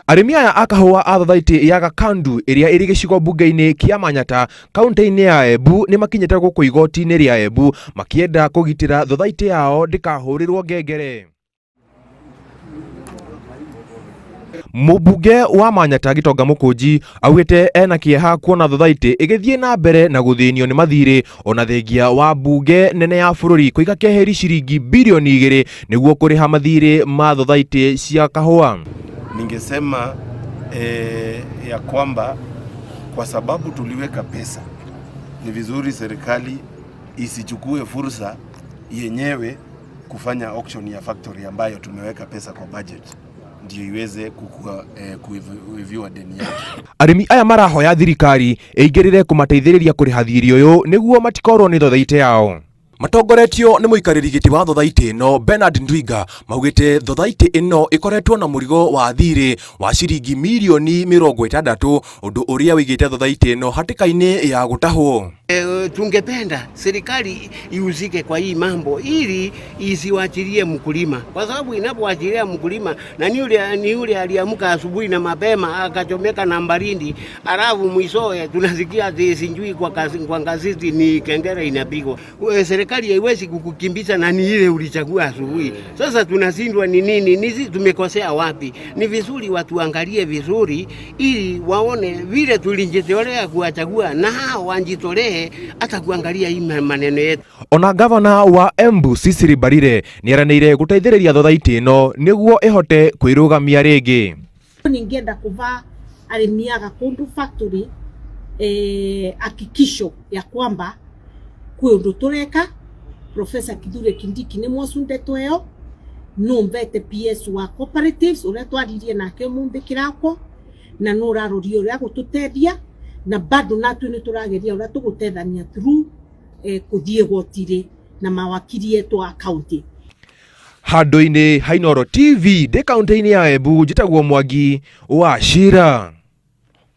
Arĩmi aya a kahũa a thothaitĩ ya Gakandu ĩrĩa ĩrĩ gĩcigo mbunge-inĩ kĩa Manyata kaunti-inĩ ya Embu nĩ makinyĩte gũkũ igoti-inĩ rĩa Embu makĩenda kũgitĩra thothaitĩ yao ndĩkahũrĩrwo ngengere. Mũmbunge wa Manyata Gitonga Mũkũnji augĩte ena kĩeha kuona thothaitĩ ĩgĩthiĩ na mbere na gũthĩnio nĩ mathirĩ ona thengia wa mbunge nene ya bũrũri kũiga keheri ciringi bilioni 2 nĩguo kũrĩha mathirĩ ma thothaitĩ cia kahũa. Ningesema ya kwamba kwa sababu tuliweka pesa, ni vizuri serikali isichukue fursa yenyewe kufanya auction ya factory ambayo tumeweka pesa kwa budget ndio iweze kuiviwa deni yake. Arĩmi aya marahoya thirikari ĩingĩrĩre kũmateithĩrĩria kũrĩha thirĩ ũyũ nĩguo matikorwo nĩ thothaitĩ yao. Matongoretio nĩ mũikarĩri gĩtĩ wa thothaitĩ ĩno Bernard Ndwiga maugĩte thothaitĩ ĩno ĩkoretwo na mũrigo wa thirĩ wa ciringi milioni 60 ũndũ ũrĩa wĩigĩte thothaitĩ ĩno hatĩka-inĩ ya gũtahwo. Tungependa serikali ihusike kwa hii mambo ili isiwachilie mkulima, kwa sababu inapoachilia mkulima na ni yule aliamka asubuhi na mapema akachomeka na mbarindi, alafu mwishowe tunasikia sinjui kwa gazeti ni kengele inapigwa. Serikali haiwezi kukukimbiza na ni ile ulichagua asubuhi. Sasa tunashindwa ni nini? Nisi tumekosea wapi? Ni vizuri watu angalie vizuri ili waone vile tulijitolea kuwachagua na hao wanjitolee hata kuangalia hii maneno yetu. Ona gavana wa Embu Cecily Mbarire nĩeranĩire gũteithĩrĩria thothaitĩ ĩno nĩguo ĩhote kwĩrũgamia rĩngĩ. Ningeenda kuvaa arĩmi a Gakandu factory hakikisho ya kwamba kwĩ ũndũ tũreka. Professor Kithure Kindiki nĩ mwacundetwo ĩyo no mbete PS wa cooperatives ũrĩa twaririe nake mũthĩ kĩrako na no ũraroria ũrĩa gũtũteithia na bado natu nĩ tũrageria ũrĩa tũgũteithania through kũthiĩ gotire na mawakiri yetu a county. Handũ-inĩ ha Inooro TV ndĩ kaunti-inĩ ya Embu njĩtagwo Mwangi wa Shira.